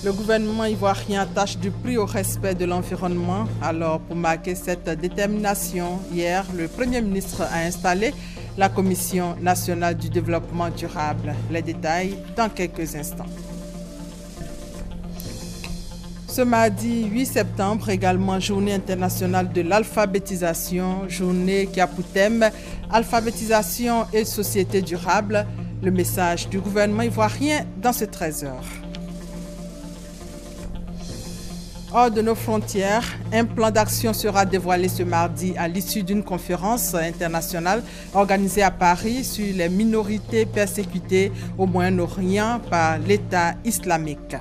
Le gouvernement ivoirien attache du prix au respect de l'environnement. Alors, pour marquer cette détermination, hier, le Premier ministre a installé la Commission nationale du développement durable. Les détails dans quelques instants. Ce mardi 8 septembre, également journée internationale de l'alphabétisation, journée qui a pour thème alphabétisation et société durable. Le message du gouvernement ivoirien dans ce 13h. Hors de nos frontières, un plan d'action sera dévoilé ce mardi à l'issue d'une conférence internationale organisée à Paris sur les minorités persécutées au Moyen-Orient par l'État islamique.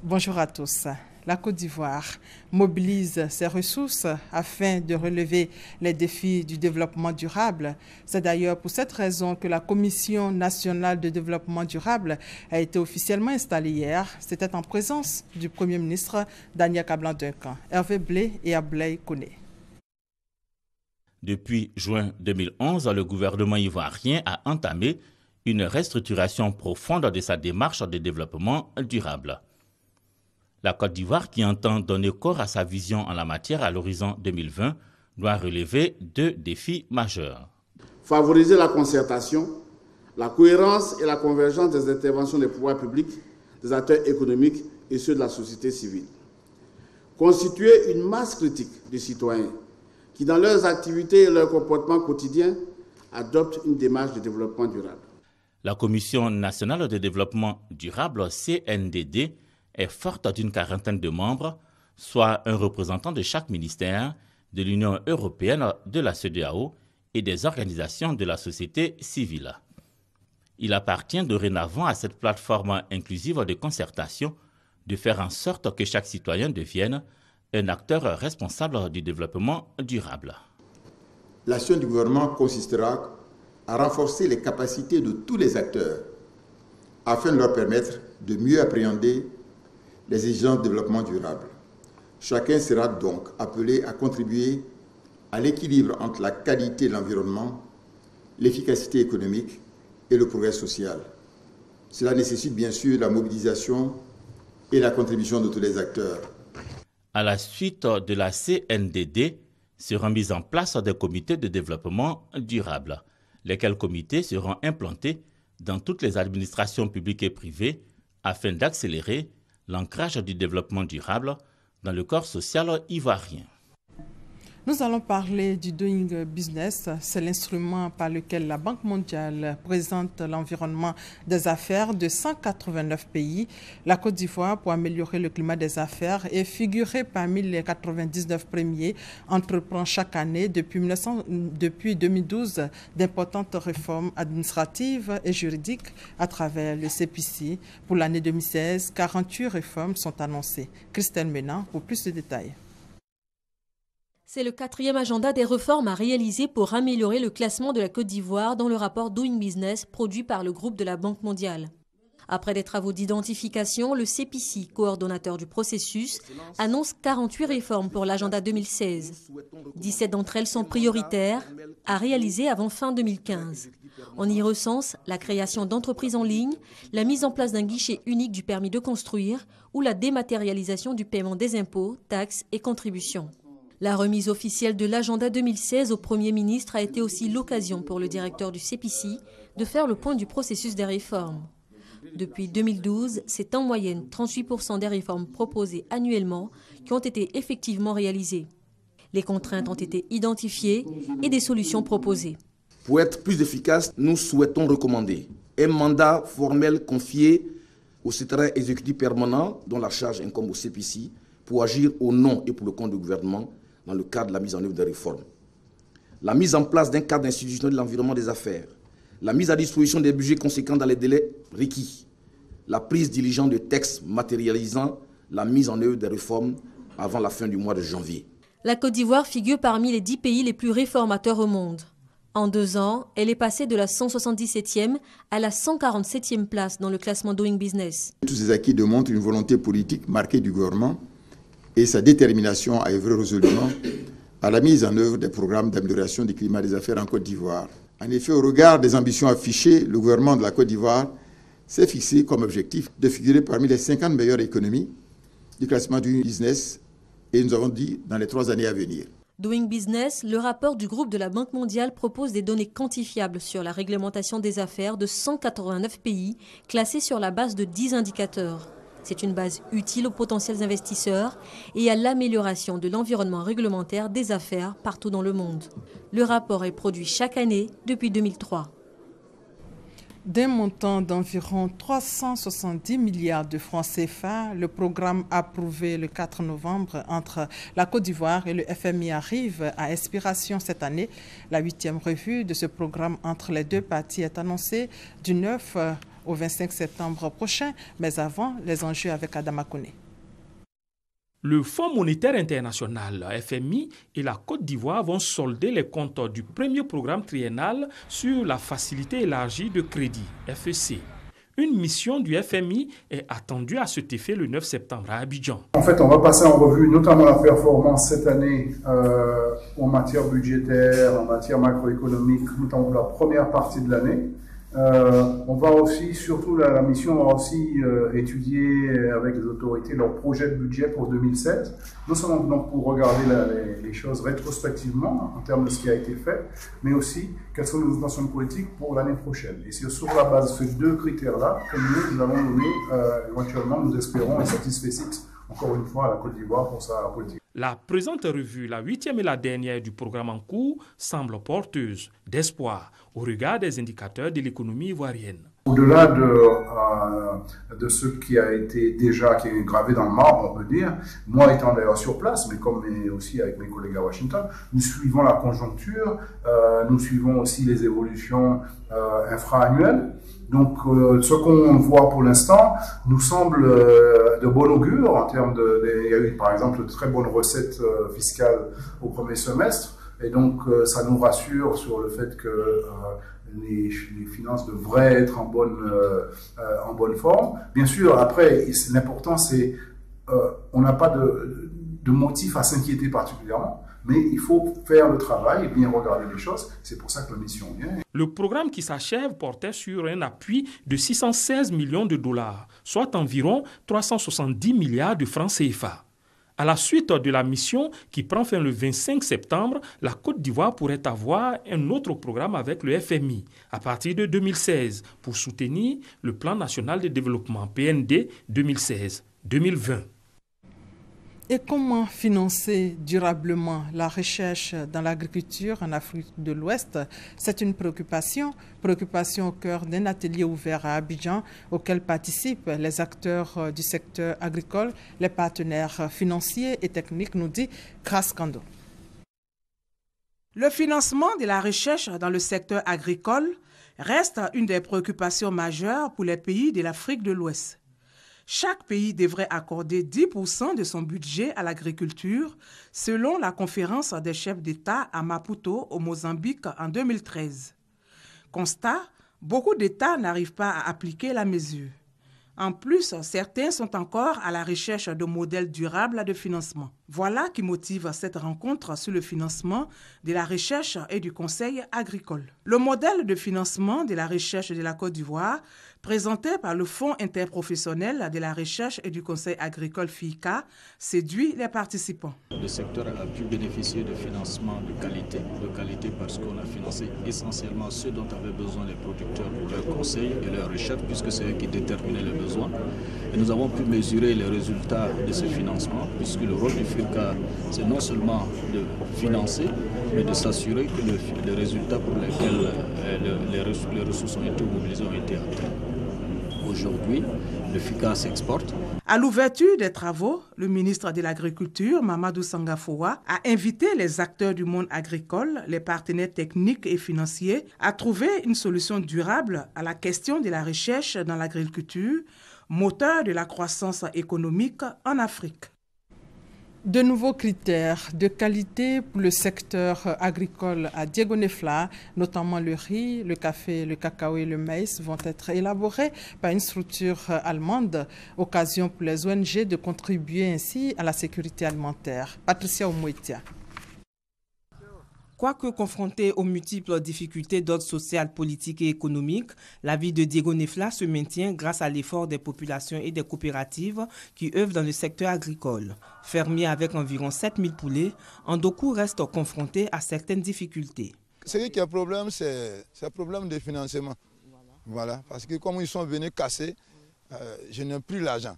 Bonjour à tous. La Côte d'Ivoire mobilise ses ressources afin de relever les défis du développement durable. C'est d'ailleurs pour cette raison que la Commission nationale de développement durable a été officiellement installée hier. C'était en présence du Premier ministre Daniel Kablan-Duncan, Hervé Blé et Ablaye Koné. Depuis juin 2011, le gouvernement ivoirien a entamé une restructuration profonde de sa démarche de développement durable. La Côte d'Ivoire, qui entend donner corps à sa vision en la matière à l'horizon 2020, doit relever deux défis majeurs. Favoriser la concertation, la cohérence et la convergence des interventions des pouvoirs publics, des acteurs économiques et ceux de la société civile. Constituer une masse critique de citoyens qui, dans leurs activités et leurs comportements quotidiens, adoptent une démarche de développement durable. La Commission nationale de développement durable, CNDD, est forte d'une quarantaine de membres, soit un représentant de chaque ministère, de l'Union européenne, de la CEDEAO et des organisations de la société civile. Il appartient dorénavant à cette plateforme inclusive de concertation de faire en sorte que chaque citoyen devienne un acteur responsable du développement durable. L'action du gouvernement consistera à renforcer les capacités de tous les acteurs afin de leur permettre de mieux appréhender les exigences de développement durable. Chacun sera donc appelé à contribuer à l'équilibre entre la qualité de l'environnement, l'efficacité économique et le progrès social. Cela nécessite bien sûr la mobilisation et la contribution de tous les acteurs. À la suite de la CNDD, seront mis en place des comités de développement durable, lesquels comités seront implantés dans toutes les administrations publiques et privées afin d'accélérer l'ancrage du développement durable dans le corps social ivoirien. Nous allons parler du Doing Business. C'est l'instrument par lequel la Banque mondiale présente l'environnement des affaires de 189 pays. La Côte d'Ivoire, pour améliorer le climat des affaires et figurer parmi les 99 premiers, entreprend chaque année depuis 2012 d'importantes réformes administratives et juridiques à travers le CPC. Pour l'année 2016, 48 réformes sont annoncées. Christelle Ménan pour plus de détails. C'est le 4e agenda des réformes à réaliser pour améliorer le classement de la Côte d'Ivoire dans le rapport Doing Business produit par le groupe de la Banque mondiale. Après des travaux d'identification, le CPC, coordonnateur du processus, annonce 48 réformes pour l'agenda 2016. 17 d'entre elles sont prioritaires, à réaliser avant fin 2015. On y recense la création d'entreprises en ligne, la mise en place d'un guichet unique du permis de construire ou la dématérialisation du paiement des impôts, taxes et contributions. La remise officielle de l'agenda 2016 au Premier ministre a été aussi l'occasion pour le directeur du CPC de faire le point du processus des réformes. Depuis 2012, c'est en moyenne 38% des réformes proposées annuellement qui ont été effectivement réalisées. Les contraintes ont été identifiées et des solutions proposées. Pour être plus efficace, nous souhaitons recommander un mandat formel confié au secrétaire exécutif permanent dont la charge incombe au CPC pour agir au nom et pour le compte du gouvernement dans le cadre de la mise en œuvre des réformes. La mise en place d'un cadre institutionnel de l'environnement des affaires, la mise à disposition des budgets conséquents dans les délais requis, la prise diligente de textes matérialisant la mise en œuvre des réformes avant la fin du mois de janvier. La Côte d'Ivoire figure parmi les 10 pays les plus réformateurs au monde. En 2 ans, elle est passée de la 177e à la 147e place dans le classement Doing Business. Tous ces acquis démontrent une volonté politique marquée du gouvernement et sa détermination à œuvrer résolument à la mise en œuvre des programmes d'amélioration du climat des affaires en Côte d'Ivoire. En effet, au regard des ambitions affichées, le gouvernement de la Côte d'Ivoire s'est fixé comme objectif de figurer parmi les 50 meilleures économies du classement du business, et nous avons dit dans les 3 années à venir. Doing Business, le rapport du groupe de la Banque mondiale propose des données quantifiables sur la réglementation des affaires de 189 pays, classés sur la base de 10 indicateurs. C'est une base utile aux potentiels investisseurs et à l'amélioration de l'environnement réglementaire des affaires partout dans le monde. Le rapport est produit chaque année depuis 2003. D'un montant d'environ 370 milliards de francs CFA, le programme approuvé le 4 novembre entre la Côte d'Ivoire et le FMI arrive à expiration cette année. La 8e revue de ce programme entre les deux parties est annoncée du 9 au 25 septembre prochain, mais avant, les enjeux avec Adama Koné. Le Fonds monétaire international, FMI, et la Côte d'Ivoire vont solder les comptes du premier programme triennal sur la facilité élargie de crédit, FEC. Une mission du FMI est attendue à cet effet le 9 septembre à Abidjan. En fait, on va passer en revue notamment la performance cette année en matière budgétaire, en matière macroéconomique, notamment pour la première partie de l'année. On va aussi, surtout la mission va aussi étudier avec les autorités leur projet de budget pour 2016, non seulement donc pour regarder les choses rétrospectivement en termes de ce qui a été fait, mais aussi quelles sont les intentions politiques pour l'année prochaine. Et c'est sur la base de ces 2 critères-là que nous allons donner éventuellement, nous espérons, un satisfecit, encore une fois, à la Côte d'Ivoire pour sa politique. La présente revue, la 8e et la dernière du programme en cours, semble porteuse d'espoir au regard des indicateurs de l'économie ivoirienne. Au-delà de ce qui a été déjà qui est gravé dans le marbre, on peut dire, moi étant d'ailleurs sur place, mais comme aussi avec mes collègues à Washington, nous suivons la conjoncture, nous suivons aussi les évolutions infra-annuelles. Donc, ce qu'on voit pour l'instant nous semble de bon augure en termes il y a eu par exemple de très bonnes recettes fiscales au premier semestre, et donc ça nous rassure sur le fait que les finances devraient être en bonne forme. Bien sûr, après, l'important c'est on n'a pas de motif à s'inquiéter particulièrement. Mais il faut faire le travail et bien regarder les choses. C'est pour ça que la mission vient. Le programme qui s'achève portait sur un appui de 616 millions de dollars, soit environ 370 milliards de francs CFA. À la suite de la mission qui prend fin le 25 septembre, la Côte d'Ivoire pourrait avoir un autre programme avec le FMI à partir de 2016 pour soutenir le Plan national de développement PND 2016-2020. Et comment financer durablement la recherche dans l'agriculture en Afrique de l'Ouest? C'est une préoccupation au cœur d'un atelier ouvert à Abidjan auquel participent les acteurs du secteur agricole, les partenaires financiers et techniques, nous dit Kras Kando. Le financement de la recherche dans le secteur agricole reste une des préoccupations majeures pour les pays de l'Afrique de l'Ouest. Chaque pays devrait accorder 10% de son budget à l'agriculture, selon la conférence des chefs d'État à Maputo, au Mozambique, en 2013. Constat, beaucoup d'États n'arrivent pas à appliquer la mesure. En plus, certains sont encore à la recherche de modèles durables de financement. Voilà qui motive cette rencontre sur le financement de la recherche et du conseil agricole. Le modèle de financement de la recherche de la Côte d'Ivoire, présenté par le Fonds interprofessionnel de la recherche et du conseil agricole FICA, séduit les participants. Le secteur a pu bénéficier de financement de qualité parce qu'on a financé essentiellement ce dont avaient besoin les producteurs pour leur conseil et leur recherche, puisque c'est eux qui déterminaient les besoins. Et nous avons pu mesurer les résultats de ce financement, puisque le rôle du FICA, c'est non seulement de financer, mais de s'assurer que les résultats pour lesquels les ressources ont été mobilisées ont été atteints. Aujourd'hui, le FICA s'exporte. À l'ouverture des travaux, le ministre de l'Agriculture, Mamadou Sangafoua, a invité les acteurs du monde agricole, les partenaires techniques et financiers, à trouver une solution durable à la question de la recherche dans l'agriculture, moteur de la croissance économique en Afrique. De nouveaux critères de qualité pour le secteur agricole à Diégonefla, notamment le riz, le café, le cacao et le maïs, vont être élaborés par une structure allemande, occasion pour les ONG de contribuer ainsi à la sécurité alimentaire. Patricia Omoitia. Quoique confrontée aux multiples difficultés d'ordre social, politique et économique, la ville de Diego Nefla se maintient grâce à l'effort des populations et des coopératives qui œuvrent dans le secteur agricole. Fermier avec environ 7000 poulets, Andokou reste confronté à certaines difficultés. Ce qui est problème, c'est un problème de financement. Voilà, parce que comme ils sont venus casser, je n'ai plus l'argent.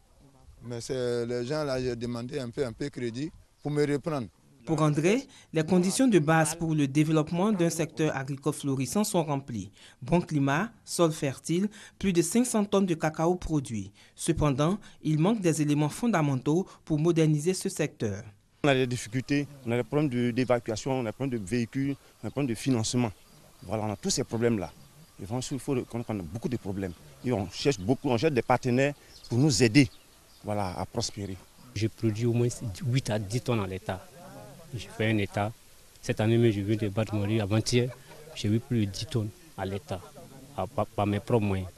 Mais c'est les gens là, j'ai demandé un peu de crédit pour me reprendre. Pour André, les conditions de base pour le développement d'un secteur agricole florissant sont remplies. Bon climat, sol fertile, plus de 500 tonnes de cacao produits. Cependant, il manque des éléments fondamentaux pour moderniser ce secteur. On a des difficultés, on a des problèmes d'évacuation, on a des problèmes de véhicules, on a des problèmes de financement. Voilà, on a tous ces problèmes-là. Il faut reconnaître qu'on a beaucoup de problèmes. Et on cherche des partenaires pour nous aider, voilà, à prospérer. Je produis au moins 8 à 10 tonnes à l'hectare. Je fais un état. Cette année même, je viens de battre mon riz avant-hier. J'ai eu plus de 10 tonnes à l'hectare, par mes propres moyens.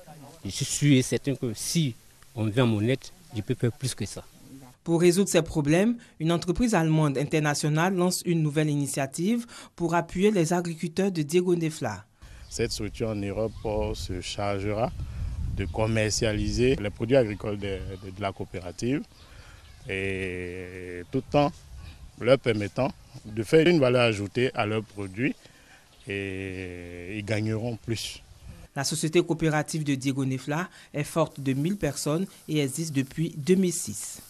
Je suis sûr et certain que si on vient à mon aide, je peux faire plus que ça. Pour résoudre ces problèmes, une entreprise allemande internationale lance une nouvelle initiative pour appuyer les agriculteurs de Diego Nefla. Cette structure en Europe se chargera de commercialiser les produits agricoles de la coopérative et tout en leur permettant de faire une valeur ajoutée à leurs produits et ils gagneront plus. La société coopérative de Diego Nefla est forte de 1000 personnes et existe depuis 2006.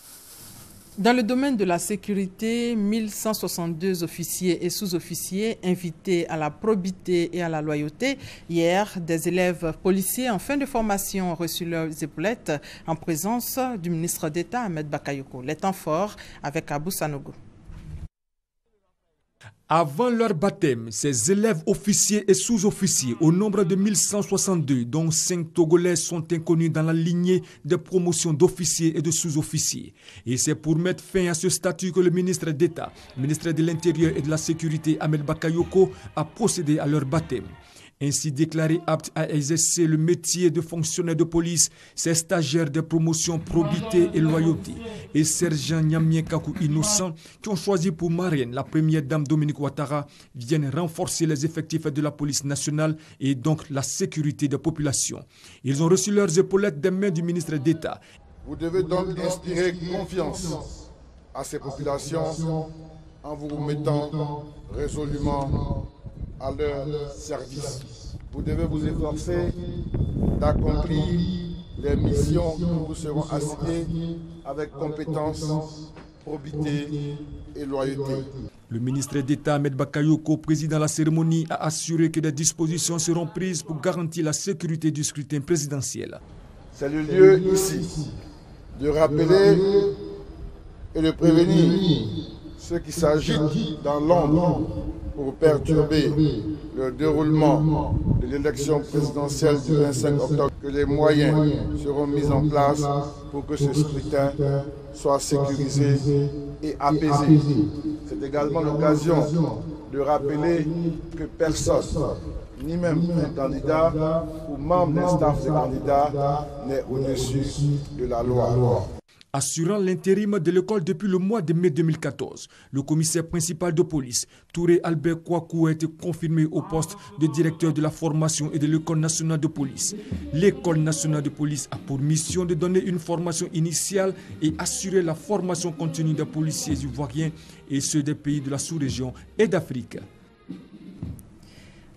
Dans le domaine de la sécurité, 1162 officiers et sous-officiers invités à la probité et à la loyauté. Hier, des élèves policiers en fin de formation ont reçu leurs épaulettes en présence du ministre d'État Ahmed Bakayoko. Les temps forts avec Abou Sanogo. Avant leur baptême, ces élèves officiers et sous-officiers, au nombre de 1162, dont 5 Togolais, sont inconnus dans la lignée des promotions d'officiers et de sous-officiers. Et c'est pour mettre fin à ce statut que le ministre d'État, ministre de l'Intérieur et de la Sécurité, Ahmed Bakayoko, a procédé à leur baptême. Ainsi déclarés aptes à exercer le métier de fonctionnaire de police, ces stagiaires de promotion probité et loyauté et sergent Nyamien Kakou Innocent qui ont choisi pour marraine la première dame Dominique Ouattara viennent renforcer les effectifs de la police nationale et donc la sécurité des populations. Ils ont reçu leurs épaulettes des mains du ministre d'État. Vous devez donc inspirer confiance à ces populations en vous mettant résolument à leur service. Vous devez vous efforcer d'accomplir les missions qui vous seront assignées avec compétence, probité et loyauté. Le ministre d'État Ahmed Bakayoko, président de la cérémonie, a assuré que des dispositions seront prises pour garantir la sécurité du scrutin présidentiel. C'est le lieu ici de rappeler et de prévenir ceux qui s'agitent dans l'ombre pour perturber le déroulement de l'élection présidentielle du 25 octobre, que les moyens seront mis en place pour que ce scrutin soit sécurisé et apaisé. C'est également l'occasion de rappeler que personne, ni même un candidat ou membre d'un staff de candidats, n'est au-dessus de la loi. Assurant l'intérim de l'école depuis le mois de mai 2014, le commissaire principal de police, Touré Albert Kouakou, a été confirmé au poste de directeur de la formation et de l'école nationale de police. L'école nationale de police a pour mission de donner une formation initiale et assurer la formation continue des policiers ivoiriens et ceux des pays de la sous-région et d'Afrique.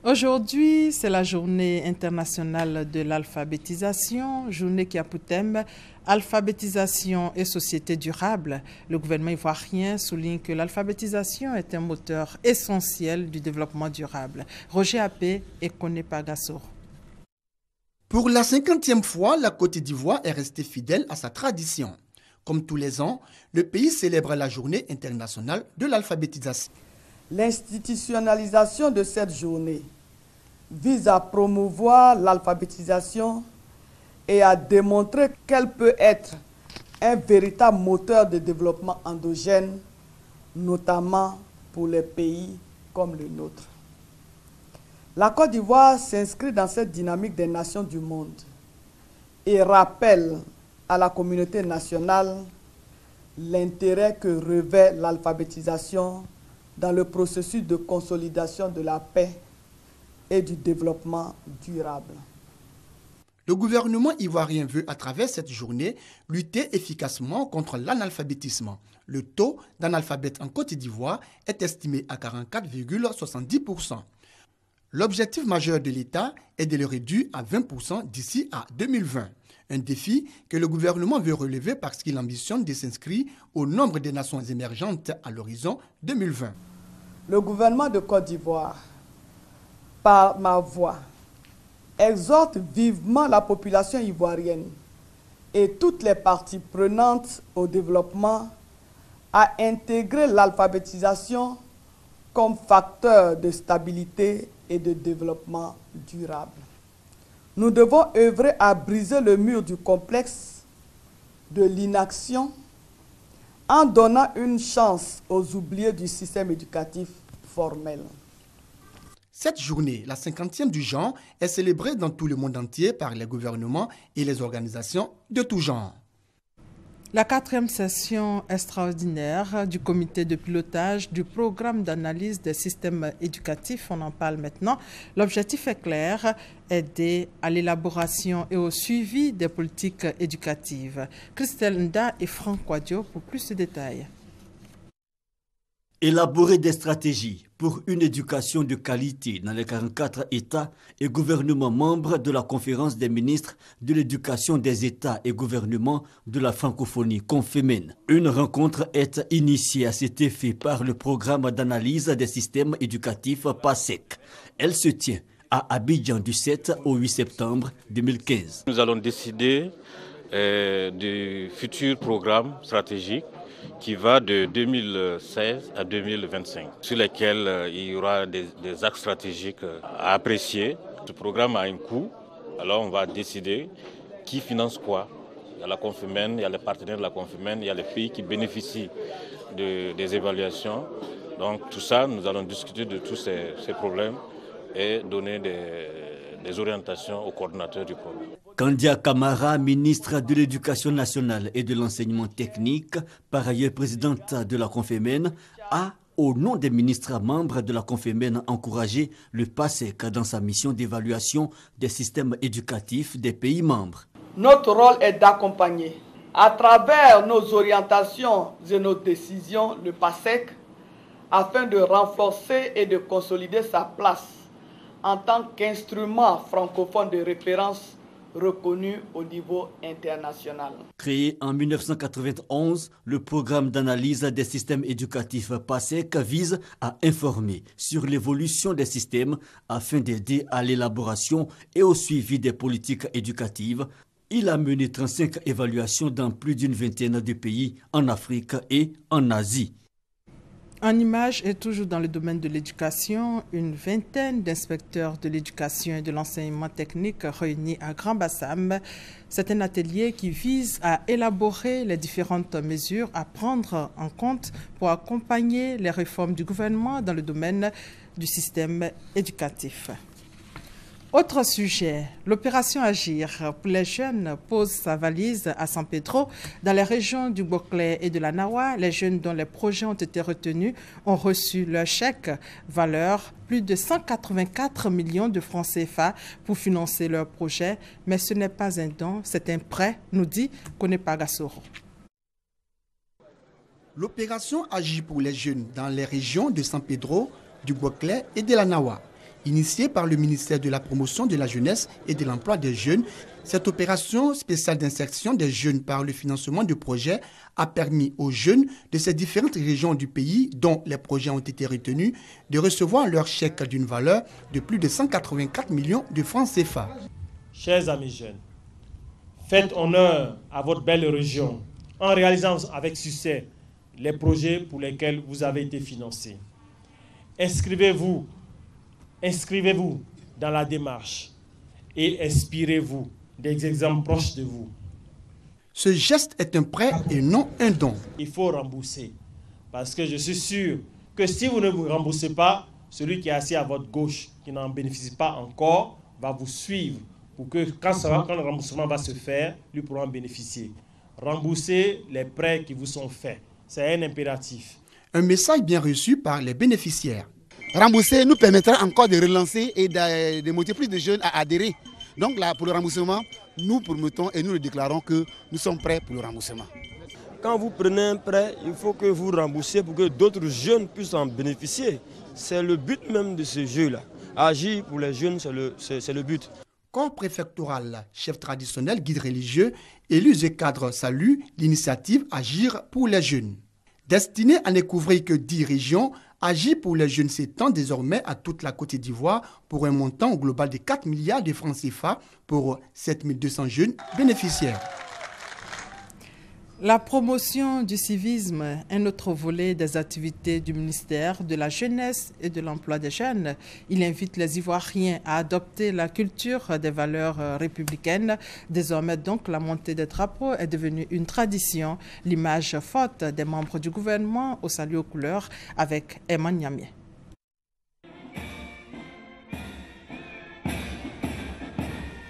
Aujourd'hui, c'est la journée internationale de l'alphabétisation, journée qui a pour thème alphabétisation et société durable. Le gouvernement ivoirien souligne que l'alphabétisation est un moteur essentiel du développement durable. Roger Appé et Koné Pagasso. Pour la 50e fois, la Côte d'Ivoire est restée fidèle à sa tradition. Comme tous les ans, le pays célèbre la journée internationale de l'alphabétisation. L'institutionnalisation de cette journée vise à promouvoir l'alphabétisation et à démontrer qu'elle peut être un véritable moteur de développement endogène, notamment pour les pays comme le nôtre. La Côte d'Ivoire s'inscrit dans cette dynamique des nations du monde et rappelle à la communauté nationale l'intérêt que revêt l'alphabétisation dans le processus de consolidation de la paix et du développement durable. Le gouvernement ivoirien veut, à travers cette journée, lutter efficacement contre l'analphabétisme. Le taux d'analphabètes en Côte d'Ivoire est estimé à 44,70%. L'objectif majeur de l'État est de le réduire à 20% d'ici à 2020. Un défi que le gouvernement veut relever parce qu'il ambitionne de s'inscrire au nombre des nations émergentes à l'horizon 2020. Le gouvernement de Côte d'Ivoire, par ma voix, exhorte vivement la population ivoirienne et toutes les parties prenantes au développement à intégrer l'alphabétisation comme facteur de stabilité et de développement durable. Nous devons œuvrer à briser le mur du complexe de l'inaction en donnant une chance aux oubliés du système éducatif formel. Cette journée, la 50e du genre, est célébrée dans tout le monde entier par les gouvernements et les organisations de tout genre. La 4e session extraordinaire du comité de pilotage du programme d'analyse des systèmes éducatifs, on en parle maintenant. L'objectif est clair, aider à l'élaboration et au suivi des politiques éducatives. Christelle Nda et Franck Quadio pour plus de détails. Élaborer des stratégies pour une éducation de qualité dans les 44 États et gouvernements membres de la conférence des ministres de l'éducation des États et gouvernements de la francophonie Confémen. Une rencontre est initiée à cet effet par le programme d'analyse des systèmes éducatifs PASEC. Elle se tient à Abidjan du 7 au 8 septembre 2015. Nous allons décider du futur programme stratégique qui va de 2016 à 2025, sur lesquels il y aura des axes stratégiques à apprécier. Ce programme a un coût, alors on va décider qui finance quoi. Il y a la Confémen, il y a les partenaires de la Confémen, il y a les pays qui bénéficient des évaluations. Donc tout ça, nous allons discuter de tous ces problèmes et donner des orientations aux coordonnateurs du programme. Kandia Kamara, ministre de l'Éducation nationale et de l'enseignement technique, par ailleurs présidente de la Confémen, a, au nom des ministres membres de la Confémen, encouragé le PASEC dans sa mission d'évaluation des systèmes éducatifs des pays membres. Notre rôle est d'accompagner, à travers nos orientations et nos décisions, le PASEC, afin de renforcer et de consolider sa place en tant qu'instrument francophone de référence reconnu au niveau international. Créé en 1991, le programme d'analyse des systèmes éducatifs PASEC vise à informer sur l'évolution des systèmes afin d'aider à l'élaboration et au suivi des politiques éducatives. Il a mené 35 évaluations dans plus d'une vingtaine de pays en Afrique et en Asie. En images et toujours dans le domaine de l'éducation, une vingtaine d'inspecteurs de l'éducation et de l'enseignement technique réunis à Grand Bassam. C'est un atelier qui vise à élaborer les différentes mesures à prendre en compte pour accompagner les réformes du gouvernement dans le domaine du système éducatif. Autre sujet, l'opération Agir pour les jeunes pose sa valise à San Pedro. Dans les régions du Boclé et de la Nawa, les jeunes dont les projets ont été retenus ont reçu leur chèque, valeur plus de 184 millions de francs CFA pour financer leurs projets. Mais ce n'est pas un don, c'est un prêt, nous dit Konepa Gassoro. L'opération Agir pour les jeunes dans les régions de San Pedro, du Boclé et de la Nawa. Initiée par le ministère de la Promotion de la Jeunesse et de l'Emploi des Jeunes, cette opération spéciale d'insertion des jeunes par le financement de projets a permis aux jeunes de ces différentes régions du pays dont les projets ont été retenus de recevoir leur chèque d'une valeur de plus de 184 millions de francs CFA. Chers amis jeunes, faites honneur à votre belle région en réalisant avec succès les projets pour lesquels vous avez été financés. Inscrivez-vous dans la démarche et inspirez-vous des exemples proches de vous. Ce geste est un prêt et non un don. Il faut rembourser parce que je suis sûr que si vous ne vous remboursez pas, celui qui est assis à votre gauche, qui n'en bénéficie pas encore, va vous suivre pour que quand le remboursement va se faire, lui pourra en bénéficier. Remboursez les prêts qui vous sont faits. C'est un impératif. Un message bien reçu par les bénéficiaires. Rembourser nous permettra encore de relancer et de motiver plus de jeunes à adhérer. Donc là, pour le remboursement, nous promettons et nous le déclarons que nous sommes prêts pour le remboursement. Quand vous prenez un prêt, il faut que vous remboursiez pour que d'autres jeunes puissent en bénéficier. C'est le but même de ce jeu-là. Agir pour les jeunes, c'est le but. Corps préfectoral, chef traditionnel, guide religieux, élus et cadres saluent l'initiative Agir pour les jeunes. Destinée à ne couvrir que 10 régions, Agir pour les jeunes s'étend désormais à toute la Côte d'Ivoire pour un montant au global de 4 milliards de francs CFA pour 7200 jeunes bénéficiaires. La promotion du civisme, un autre volet des activités du ministère de la Jeunesse et de l'Emploi des jeunes. Il invite les Ivoiriens à adopter la culture des valeurs républicaines. Désormais, donc, la montée des drapeaux est devenue une tradition. L'image forte des membres du gouvernement au salut aux couleurs avec Emma Niamé.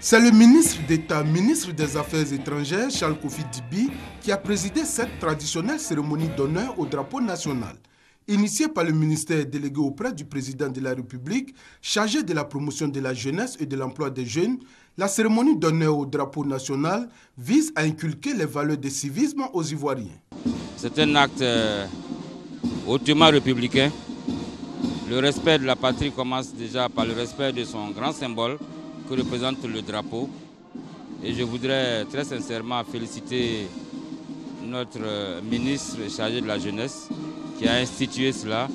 C'est le ministre d'État, ministre des Affaires étrangères, Charles Kofi Dibi, qui a présidé cette traditionnelle cérémonie d'honneur au drapeau national. Initiée par le ministère délégué auprès du président de la République, chargé de la promotion de la jeunesse et de l'emploi des jeunes, la cérémonie d'honneur au drapeau national vise à inculquer les valeurs de civisme aux Ivoiriens. C'est un acte hautement républicain. Le respect de la patrie commence déjà par le respect de son grand symbole, que représente le drapeau. Et je voudrais très sincèrement féliciter notre ministre chargé de la jeunesse qui a institué cela,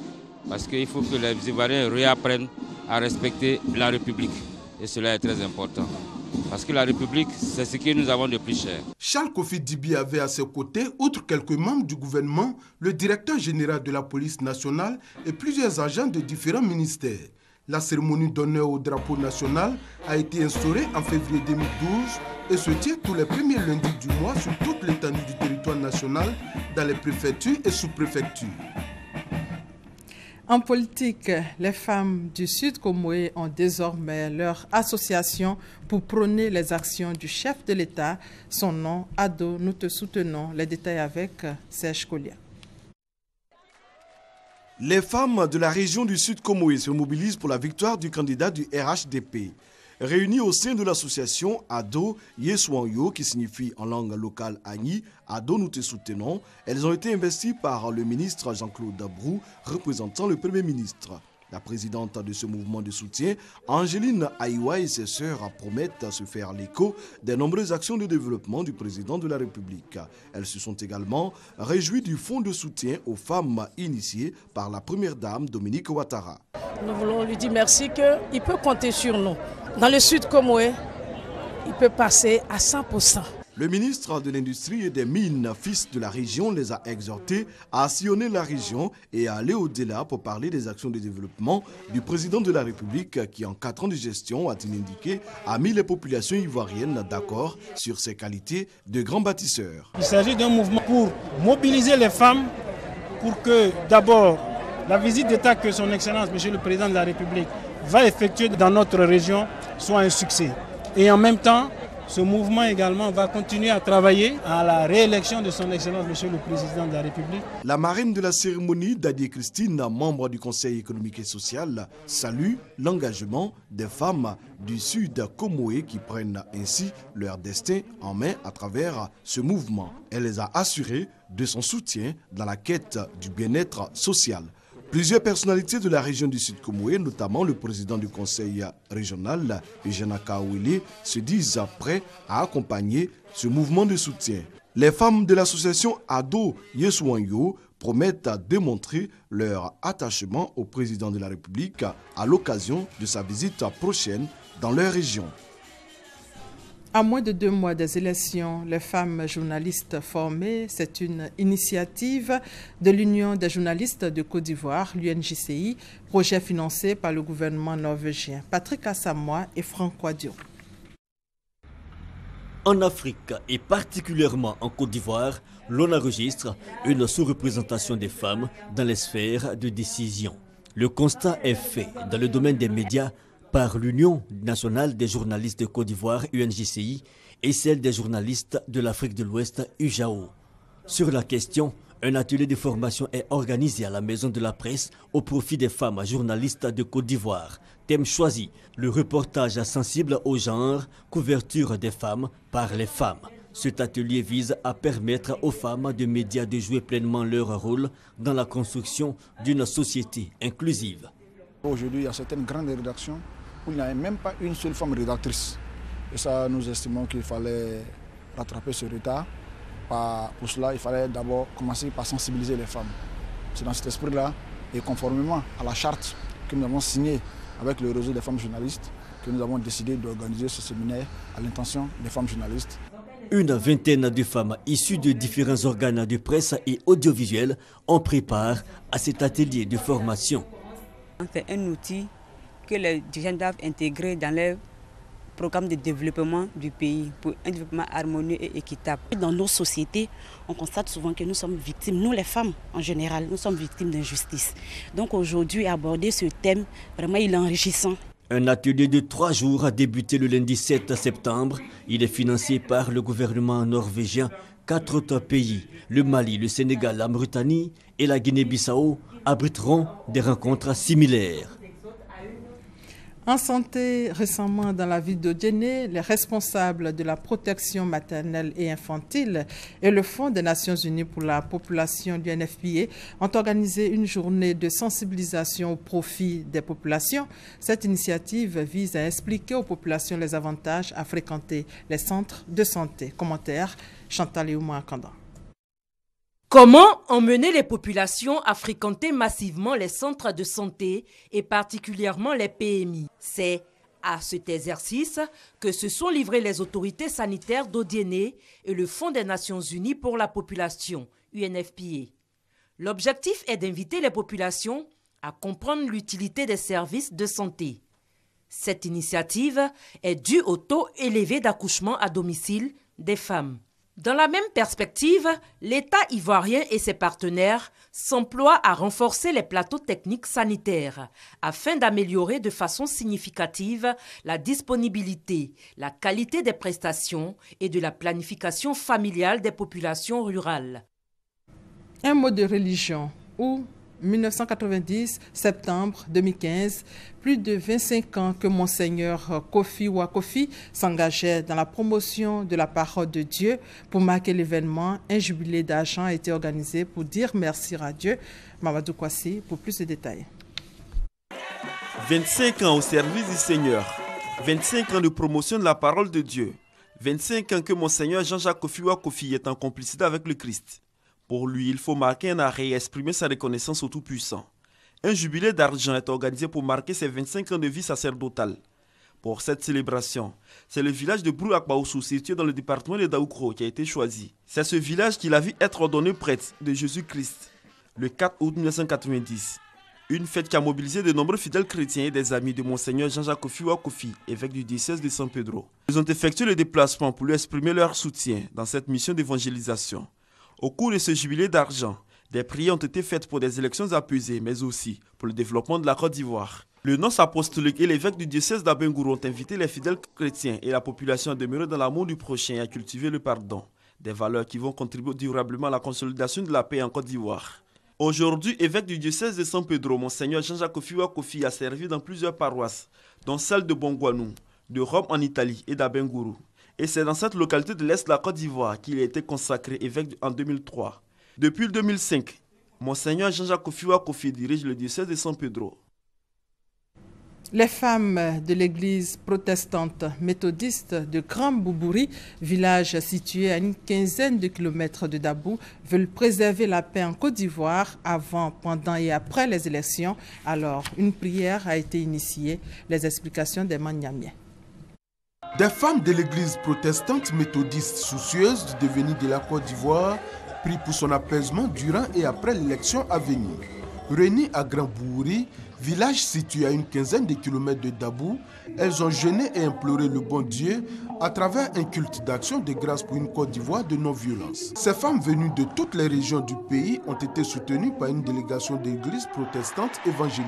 parce qu'il faut que les Ivoiriens réapprennent à respecter la République. Et cela est très important. Parce que la République, c'est ce que nous avons de plus cher. Charles Kofi Dibi avait à ses côtés, outre quelques membres du gouvernement, le directeur général de la police nationale et plusieurs agents de différents ministères. La cérémonie d'honneur au drapeau national a été instaurée en février 2012 et se tient tous les premiers lundis du mois sur toute l'étendue du territoire national, dans les préfectures et sous-préfectures. En politique, les femmes du Sud Comoé ont désormais leur association pour prôner les actions du chef de l'État. Son nom, Ado, nous te soutenons. Les détails avec Serge Collier. Les femmes de la région du Sud Comoé se mobilisent pour la victoire du candidat du RHDP. Réunies au sein de l'association Ado Yeswanyo, qui signifie en langue locale Agni, Ado nous te soutenons, elles ont été investies par le ministre Jean-Claude Brou, représentant le Premier ministre. La présidente de ce mouvement de soutien, Angeline Aïwa et ses sœurs promettent se faire l'écho des nombreuses actions de développement du président de la République. Elles se sont également réjouies du fonds de soutien aux femmes initié par la première dame Dominique Ouattara. Nous voulons lui dire merci qu'il peut compter sur nous. Dans le Sud Comoé, il peut passer à 100%. Le ministre de l'Industrie et des Mines, fils de la région, les a exhortés à sillonner la région et à aller au-delà pour parler des actions de développement du président de la République qui, en 4 ans de gestion, a-t-il indiqué, a mis les populations ivoiriennes d'accord sur ses qualités de grand bâtisseur. Il s'agit d'un mouvement pour mobiliser les femmes pour que, d'abord, la visite d'État que son Excellence, Monsieur le Président de la République, va effectuer dans notre région soit un succès. Et en même temps, ce mouvement également va continuer à travailler à la réélection de son Excellence, Monsieur le Président de la République. La marraine de la cérémonie, Dadié Christine, membre du Conseil économique et social, salue l'engagement des femmes du Sud Comoé qui prennent ainsi leur destin en main à travers ce mouvement. Elle les a assurées de son soutien dans la quête du bien-être social. Plusieurs personnalités de la région du Sud Comoé, notamment le président du conseil régional, Eugène Akaouili, se disent prêts à accompagner ce mouvement de soutien. Les femmes de l'association Ado Yeswanyo promettent à démontrer leur attachement au président de la République à l'occasion de sa visite prochaine dans leur région. À moins de 2 mois des élections, les femmes journalistes formées, c'est une initiative de l'Union des journalistes de Côte d'Ivoire, l'UNJCI, projet financé par le gouvernement norvégien. Patrick Assamoah et Franck Quadio. En Afrique et particulièrement en Côte d'Ivoire, l'on enregistre une sous-représentation des femmes dans les sphères de décision. Le constat est fait dans le domaine des médias par l'Union nationale des journalistes de Côte d'Ivoire, UNJCI, et celle des journalistes de l'Afrique de l'Ouest, UJAO. Sur la question, Un atelier de formation est organisé à la Maison de la Presse au profit des femmes journalistes de Côte d'Ivoire. Thème choisi, le reportage sensible au genre, couverture des femmes par les femmes. Cet atelier vise à permettre aux femmes de médias de jouer pleinement leur rôle dans la construction d'une société inclusive. Aujourd'hui, il y a certaines grandes rédactions où il n'y a même pas une seule femme rédactrice. Et ça, nous estimons qu'il fallait rattraper ce retard. Pour cela, il fallait d'abord commencer par sensibiliser les femmes. C'est dans cet esprit-là, et conformément à la charte que nous avons signée avec le réseau des femmes journalistes, que nous avons décidé d'organiser ce séminaire à l'intention des femmes journalistes. Une vingtaine de femmes issues de différents organes de presse et audiovisuels ont pris part à cet atelier de formation. C'est un outil que les dirigeants doivent intégrer dans leur programme de développement du pays pour un développement harmonieux et équitable. Dans nos sociétés, on constate souvent que nous sommes victimes, nous les femmes en général, nous sommes victimes d'injustice. Donc aujourd'hui, aborder ce thème, vraiment il est enrichissant. Un atelier de 3 jours a débuté le lundi 7 septembre. Il est financé par le gouvernement norvégien. 4 autres pays, le Mali, le Sénégal, la Mauritanie et la Guinée-Bissau, abriteront des rencontres similaires. En santé, récemment dans la ville d'Odjené, les responsables de la protection maternelle et infantile et le Fonds des Nations Unies pour la population du UNFPA ont organisé une journée de sensibilisation au profit des populations. Cette initiative vise à expliquer aux populations les avantages à fréquenter les centres de santé. Commentaire, Chantal Ouma-Akanda. Comment emmener les populations à fréquenter massivement les centres de santé et particulièrement les PMI? C'est à cet exercice que se sont livrées les autorités sanitaires d'Odjené et le Fonds des Nations Unies pour la population, UNFPA. L'objectif est d'inviter les populations à comprendre l'utilité des services de santé. Cette initiative est due au taux élevé d'accouchement à domicile des femmes. Dans la même perspective, l'État ivoirien et ses partenaires s'emploient à renforcer les plateaux techniques sanitaires afin d'améliorer de façon significative la disponibilité, la qualité des prestations et de la planification familiale des populations rurales. Un mot de religion ou 1990, septembre 2015, plus de 25 ans que Monseigneur Kofi Wakofi s'engageait dans la promotion de la parole de Dieu. Pour marquer l'événement, un jubilé d'argent a été organisé pour dire merci à Dieu. Mamadou Kwasi pour plus de détails. 25 ans au service du Seigneur, 25 ans de promotion de la parole de Dieu, 25 ans que Monseigneur Jean-Jacques Kofi Wakofi est en complicité avec le Christ. Pour lui, il faut marquer un arrêt et exprimer sa reconnaissance au Tout-Puissant. Un jubilé d'argent est organisé pour marquer ses 25 ans de vie sacerdotale. Pour cette célébration, c'est le village de Brou-Akbaoussou, situé dans le département de Daoukro, qui a été choisi. C'est ce village qu'il a vu être ordonné prêtre de Jésus-Christ le 4 août 1990. Une fête qui a mobilisé de nombreux fidèles chrétiens et des amis de Monseigneur Jean-Jacques Kofi Wakofi, évêque du diocèse de San Pedro. Ils ont effectué le déplacement pour lui exprimer leur soutien dans cette mission d'évangélisation. Au cours de ce jubilé d'argent, des prières ont été faites pour des élections apaisées, mais aussi pour le développement de la Côte d'Ivoire. Le nonce apostolique et l'évêque du diocèse d'Abengourou ont invité les fidèles chrétiens et la population à demeurer dans l'amour du prochain et à cultiver le pardon, des valeurs qui vont contribuer durablement à la consolidation de la paix en Côte d'Ivoire. Aujourd'hui, évêque du diocèse de San Pedro, Monseigneur Jean-Jacques Kofi Wakofi a servi dans plusieurs paroisses, dont celle de Bongouanou, de Rome en Italie et d'Abengourou. Et c'est dans cette localité de l'Est de la Côte d'Ivoire qu'il a été consacré évêque en 2003. Depuis 2005, Monseigneur Jean-Jacques Kofi Wakofi dirige le diocèse de San Pedro. Les femmes de l'église protestante méthodiste de Grand Boubouri, village situé à une quinzaine de kilomètres de Dabou, veulent préserver la paix en Côte d'Ivoire avant, pendant et après les élections. Alors, une prière a été initiée. Les explications d'Emma Niamien. Des femmes de l'église protestante méthodiste soucieuses du devenir de la Côte d'Ivoire prient pour son apaisement durant et après l'élection à venir. Réunies à Grand Boubouri, village situé à une quinzaine de kilomètres de Dabou, elles ont jeûné et imploré le bon Dieu à travers un culte d'action de grâce pour une Côte d'Ivoire de non-violence. Ces femmes venues de toutes les régions du pays ont été soutenues par une délégation d'églises protestantes évangéliques.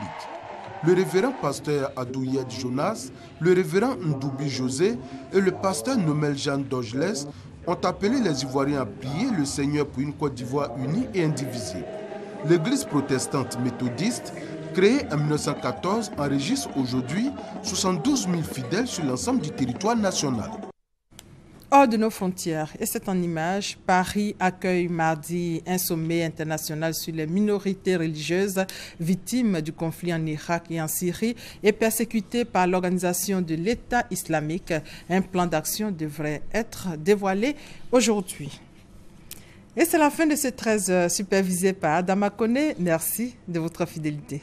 Le révérend pasteur Adouyed Jonas, le révérend Ndoubi José et le pasteur Nomel Jean Dojles ont appelé les Ivoiriens à prier le Seigneur pour une Côte d'Ivoire unie et indivisible. L'église protestante méthodiste, créée en 1914, enregistre aujourd'hui 72 000 fidèles sur l'ensemble du territoire national. Hors de nos frontières, et c'est en image, Paris accueille mardi un sommet international sur les minorités religieuses victimes du conflit en Irak et en Syrie et persécutées par l'organisation de l'État islamique. Un plan d'action devrait être dévoilé aujourd'hui. Et c'est la fin de ce 13 supervisé par Adama Kone. Merci de votre fidélité.